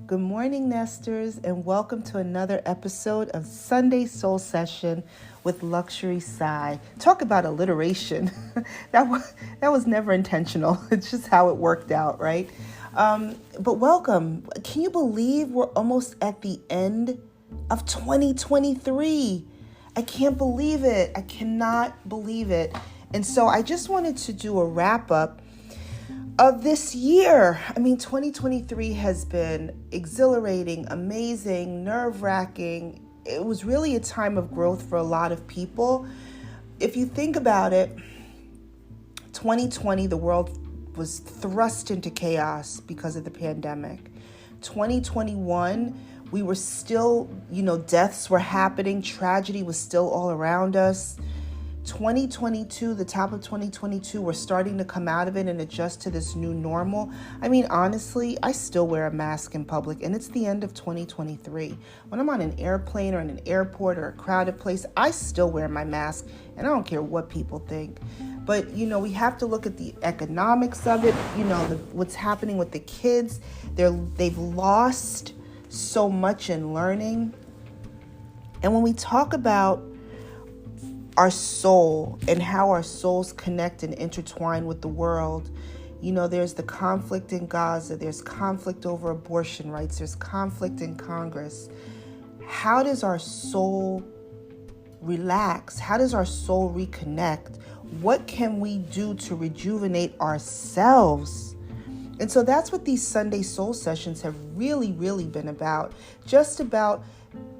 Good morning, Nesters, and welcome to another episode of Sunday Soul Session with Luxury Sigh. Talk about alliteration. that was never intentional. It's just how it worked out, right? But welcome. Can you believe we're almost at the end of 2023? I can't believe it. I cannot believe it. And so I just wanted to do a wrap up of this year. 2023 has been exhilarating, amazing, nerve-wracking. It was really a time of growth for a lot of people. If you think about it, 2020, the world was thrust into chaos because of the pandemic. 2021, we were still, deaths were happening. Tragedy was still all around us. 2022, the top of 2022, we're starting to come out of it and adjust to this new normal. Honestly, I still wear a mask in public, and it's the end of 2023. When I'm on an airplane or in an airport or a crowded place, I still wear my mask, and I don't care what people think. But, we have to look at the economics of it, what's happening with the kids. They've lost so much in learning. And when we talk about our soul and how our souls connect and intertwine with the world, there's the conflict in Gaza, there's conflict over abortion rights, there's conflict in Congress. How does our soul relax? How does our soul reconnect? What can we do to rejuvenate ourselves? And so that's what these Sunday Soul Sessions have really, really been about. Just about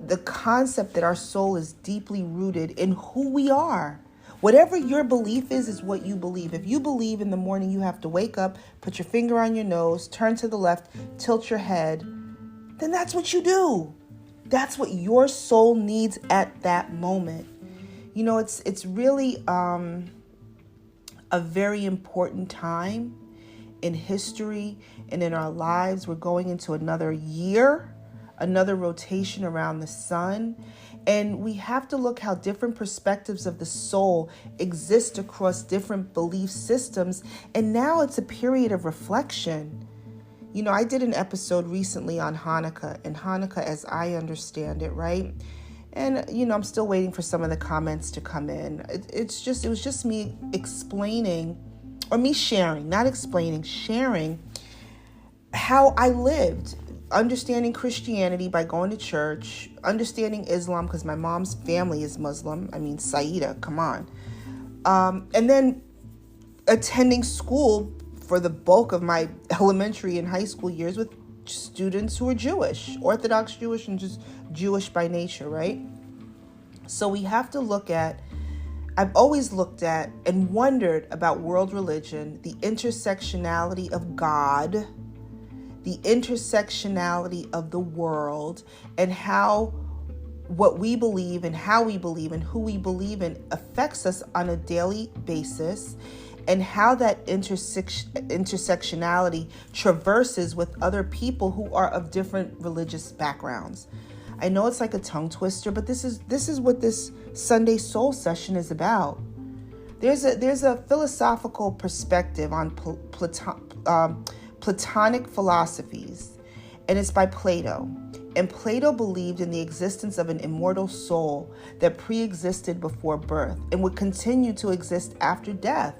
the concept that our soul is deeply rooted in who we are. Whatever your belief is what you believe. If you believe in the morning you have to wake up, put your finger on your nose, turn to the left, tilt your head, then that's what you do. That's what your soul needs at that moment. It's really a very important time in history and in our lives. We're going into another year, another rotation around the sun. And we have to look how different perspectives of the soul exist across different belief systems. And now it's a period of reflection. I did an episode recently on Hanukkah, and Hanukkah as I understand it, right? And, I'm still waiting for some of the comments to come in. It was just me explaining, or me sharing, not explaining, sharing how I lived. Understanding Christianity by going to church, understanding Islam because my mom's family is Muslim. Saida, come on. And then attending school for the bulk of my elementary and high school years with students who are Jewish, Orthodox Jewish, and just Jewish by nature, right? So we have to look at, I've always looked at and wondered about world religion, the intersectionality of God, the intersectionality of the world, and how what we believe and how we believe and who we believe in affects us on a daily basis, and how that intersectionality traverses with other people who are of different religious backgrounds. I know it's like a tongue twister, but this is what this Sunday Soul Session is about. There's a philosophical perspective on Platonic philosophies, and it's by Plato. And Plato believed in the existence of an immortal soul that pre-existed before birth and would continue to exist after death.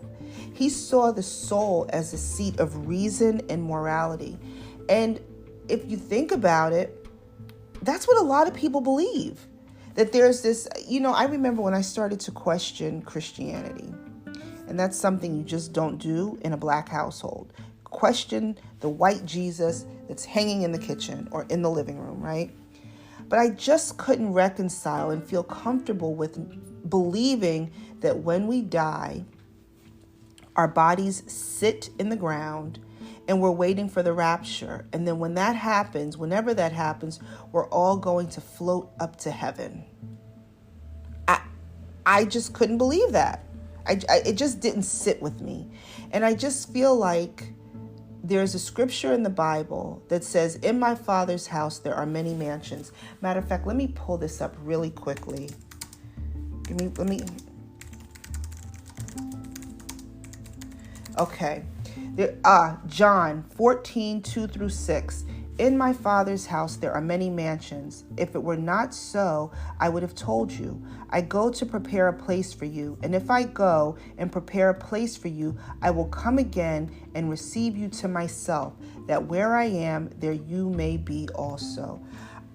He saw the soul as a seat of reason and morality. And if you think about it, that's what a lot of people believe. That there's this, I remember when I started to question Christianity, and that's something you just don't do in a black household. Question the white Jesus that's hanging in the kitchen or in the living room, right? But I just couldn't reconcile and feel comfortable with believing that when we die, our bodies sit in the ground and we're waiting for the rapture. And then when that happens, whenever that happens, we're all going to float up to heaven. I just couldn't believe that. It just didn't sit with me. And I just feel like there's a scripture in the Bible that says, in my Father's house, there are many mansions. Matter of fact, let me pull this up really quickly. Okay. John 14, 2 through 6. In my Father's house there are many mansions. If it were not so, I would have told you. I go to prepare a place for you. And if I go and prepare a place for you, I will come again and receive you to myself, that where I am, there you may be also.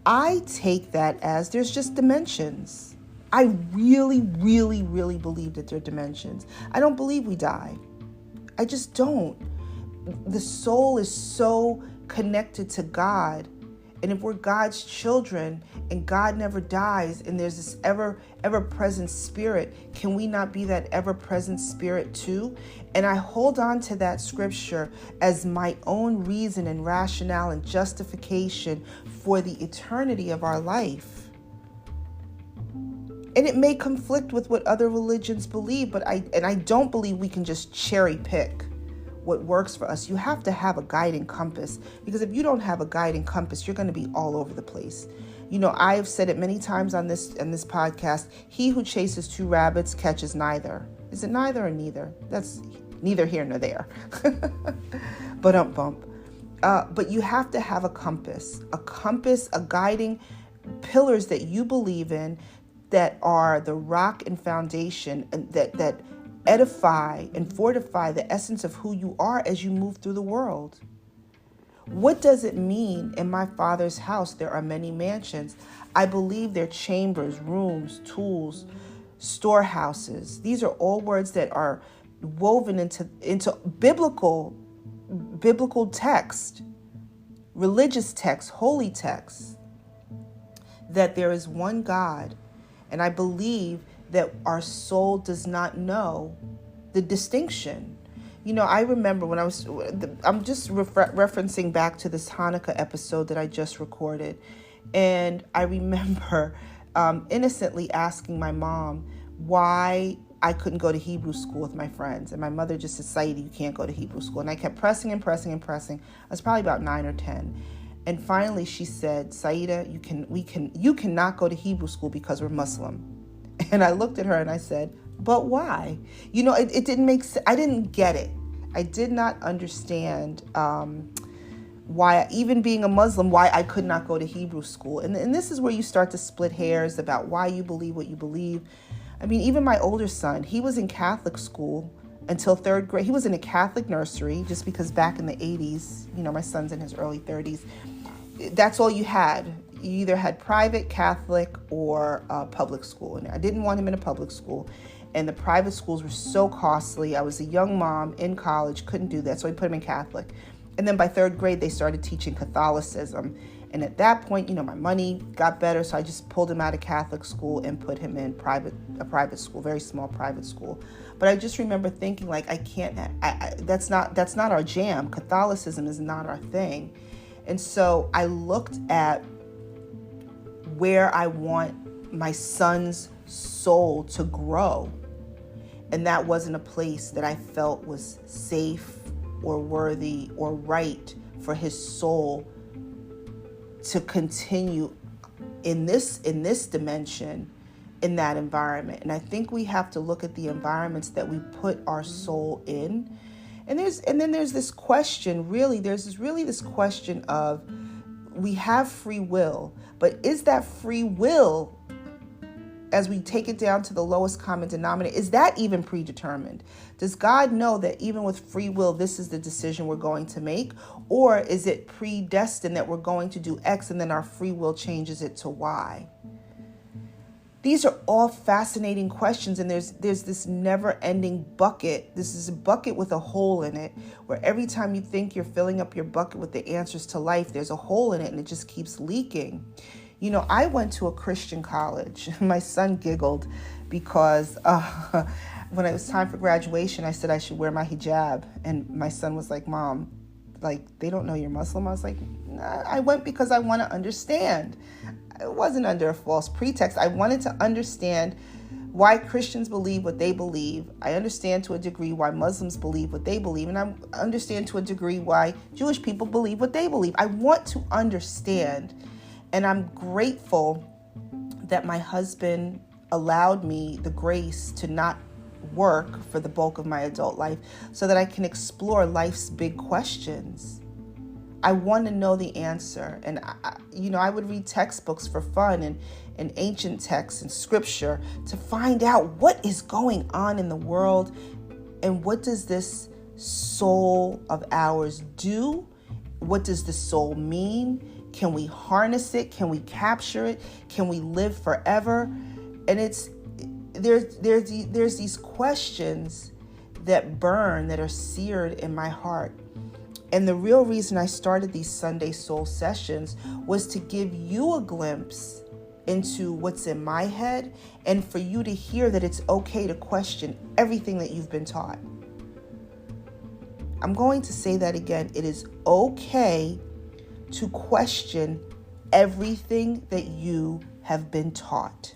I take that as there's just dimensions. I really, really, really believe that there are dimensions. I don't believe we die. I just don't. The soul is so connected to God. And if we're God's children and God never dies and there's this ever-present spirit, can we not be that ever-present spirit too? And I hold on to that scripture as my own reason and rationale and justification for the eternity of our life. And it may conflict with what other religions believe, but I don't believe we can just cherry pick what works for us. You have to have a guiding compass, because if you don't have a guiding compass, you're going to be all over the place. You know, I have said it many times on this podcast, he who chases two rabbits catches neither. Is it neither or neither? That's neither here nor there. But you have to have a compass, a guiding pillars that you believe in, that are the rock and foundation, and that edify and fortify the essence of who you are as you move through the world. What does it mean, in my Father's house there are many mansions? I believe they're chambers, rooms, tools, storehouses. These are all words that are woven into biblical text, religious text, holy text, that there is one God. And I believe that our soul does not know the distinction. You know, I remember when I'm just referencing back to this Hanukkah episode that I just recorded. And I remember innocently asking my mom why I couldn't go to Hebrew school with my friends. And my mother just said, Saida, you can't go to Hebrew school. And I kept pressing. I was probably about 9 or 10. And finally she said, Saida, you cannot go to Hebrew school because we're Muslim. And I looked at her and I said, but why? You know, it didn't make sense. I didn't get it. I did not understand why, even being a Muslim, why I could not go to Hebrew school. And this is where you start to split hairs about why you believe what you believe. I mean, even my older son, he was in Catholic school until 3rd grade. He was in a Catholic nursery, just because back in the 80s, you know, my son's in his early 30s. That's all you had. You either had private, Catholic, or public school. And I didn't want him in a public school. And the private schools were so costly. I was a young mom in college, couldn't do that. So we put him in Catholic. And then by 3rd grade, they started teaching Catholicism. And at that point, you know, my money got better. So I just pulled him out of Catholic school and put him in a private school, very small private school. But I just remember thinking, like, I can't, that's not our jam. Catholicism is not our thing. And so I looked at where I want my son's soul to grow. And that wasn't a place that I felt was safe or worthy or right for his soul to continue in this dimension, in that environment. And I think we have to look at the environments that we put our soul in. And then there's this question, this question of, we have free will, but is that free will, as we take it down to the lowest common denominator, is that even predetermined? Does God know that even with free will, this is the decision we're going to make? Or is it predestined that we're going to do X and then our free will changes it to Y? These are all fascinating questions, and there's this never-ending bucket. This is a bucket with a hole in it, where every time you think you're filling up your bucket with the answers to life, there's a hole in it and it just keeps leaking. You know, I went to a Christian college. My son giggled because when it was time for graduation, I said I should wear my hijab. And my son was like, Mom, like, they don't know you're Muslim? I was like, nah, I went because I want to understand. It wasn't under a false pretext. I wanted to understand why Christians believe what they believe. I understand to a degree why Muslims believe what they believe. And I understand to a degree why Jewish people believe what they believe. I want to understand. And I'm grateful that my husband allowed me the grace to not work for the bulk of my adult life so that I can explore life's big questions. I want to know the answer. And, I would read textbooks for fun and ancient texts and scripture to find out what is going on in the world and what does this soul of ours do? What does the soul mean? Can we harness it? Can we capture it? Can we live forever? And there's these questions that burn, that are seared in my heart. And the real reason I started these Sunday Soul Sessions was to give you a glimpse into what's in my head and for you to hear that it's okay to question everything that you've been taught. I'm going to say that again. It is okay to question everything that you have been taught,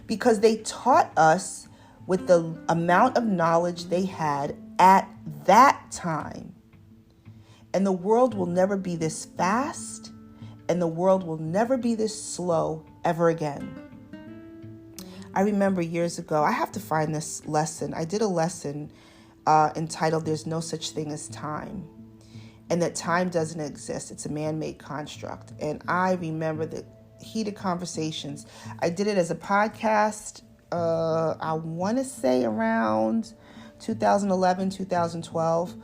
because they taught us with the amount of knowledge they had at that time. And the world will never be this fast, and the world will never be this slow ever again. I remember years ago, I have to find this lesson. I did a lesson entitled "There's No Such Thing as Time," and that time doesn't exist. It's a man-made construct. And I remember the heated conversations. I did it as a podcast, I want to say around 2011, 2012.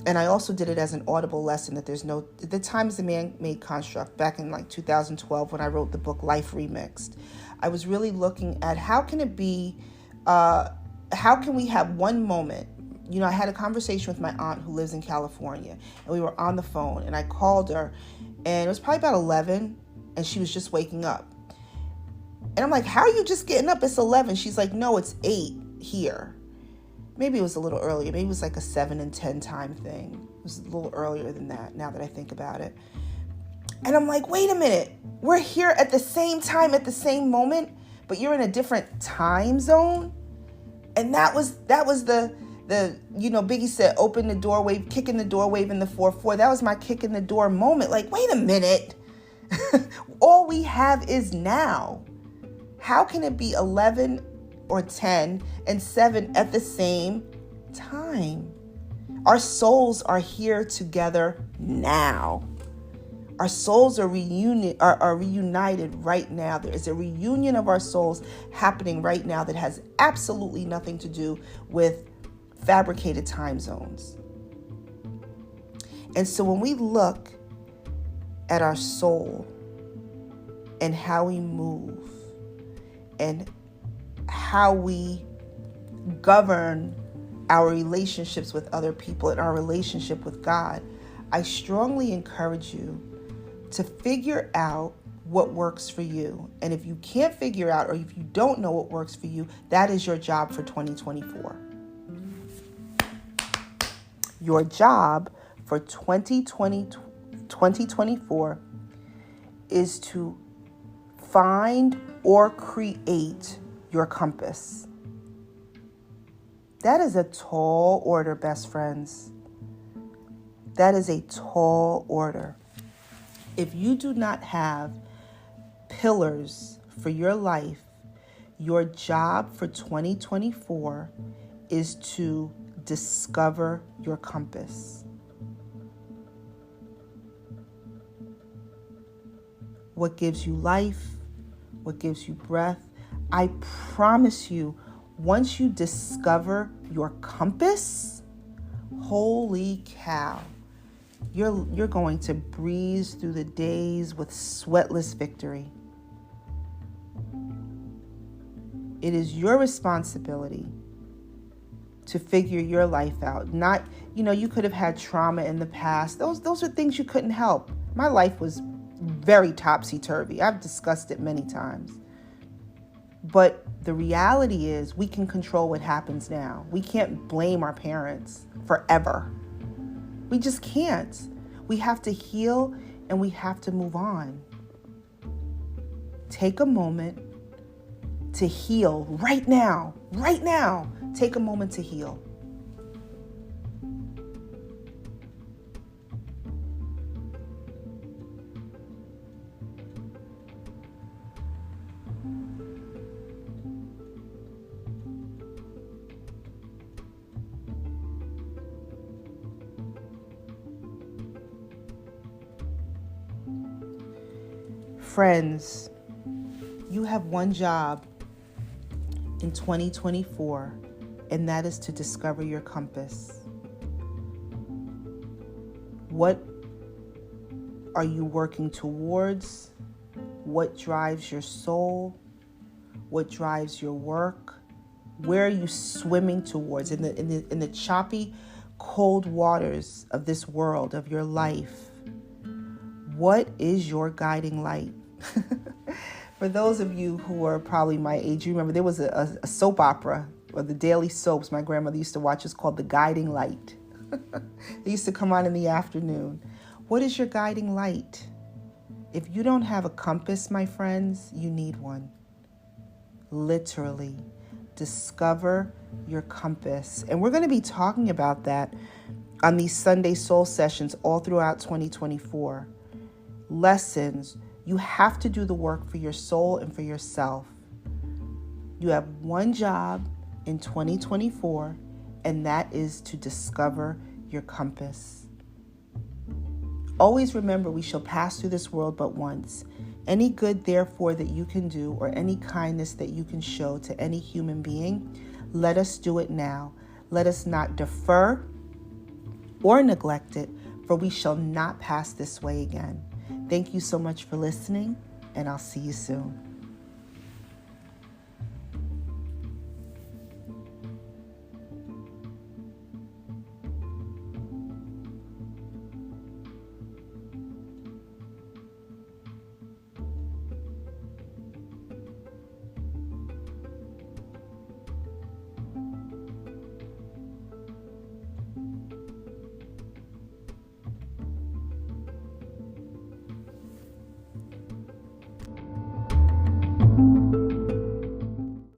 And I also did it as an audible lesson that the time is a man-made construct back in like 2012 when I wrote the book Life Remixed. I was really looking at how can we have one moment. I had a conversation with my aunt who lives in California, and we were on the phone, and I called her, and it was probably about 11, and she was just waking up. And I'm like, how are you just getting up? It's 11. She's like, no, it's 8 here. Maybe it was a little earlier. Maybe it was like a 7 and 10 time thing. It was a little earlier than that, now that I think about it. And I'm like, wait a minute. We're here at the same time, at the same moment, but you're in a different time zone? And that was the Biggie said, open the door wave, kick in the door wave in the 4-4. That was my kick in the door moment. Like, wait a minute. All we have is now. How can it be 11 or 10 and 7 at the same time? Our souls are here together now. Our souls are reunited right now. There is a reunion of our souls happening right now that has absolutely nothing to do with fabricated time zones. And so when we look at our soul and how we move and how we govern our relationships with other people and our relationship with God, I strongly encourage you to figure out what works for you. And if you can't figure out, or if you don't know what works for you, that is your job for 2024. Your job for 2024 is to find or create your compass. That is a tall order, best friends. That is a tall order. If you do not have pillars for your life, your job for 2024 is to discover your compass. What gives you life? What gives you breath? I promise you, once you discover your compass, holy cow, you're going to breeze through the days with sweatless victory. It is your responsibility to figure your life out. Not, you could have had trauma in the past. Those are things you couldn't help. My life was very topsy-turvy. I've discussed it many times. But the reality is we can control what happens now. We can't blame our parents forever. We just can't. We have to heal and we have to move on. Take a moment to heal right now. Right now. Take a moment to heal. friends, you have one job in 2024, and that is to discover your compass. What are you working towards? What drives your soul? What drives your work? Where are you swimming towards in the choppy, cold waters of this world, of your life? What is your guiding light? For those of you who are probably my age, you remember there was a soap opera, or the daily soaps my grandmother used to watch. It's called The Guiding Light. They used to come on in the afternoon. What is your guiding light? If you don't have a compass, my friends, you need one. Literally, discover your compass. And we're going to be talking about that on these Sunday Soul Sessions all throughout 2024. Lessons. You have to do the work for your soul and for yourself. You have one job in 2024, and that is to discover your compass. Always remember, we shall pass through this world but once. Any good, therefore, that you can do, or any kindness that you can show to any human being, let us do it now. Let us not defer or neglect it, for we shall not pass this way again. Thank you so much for listening, and I'll see you soon.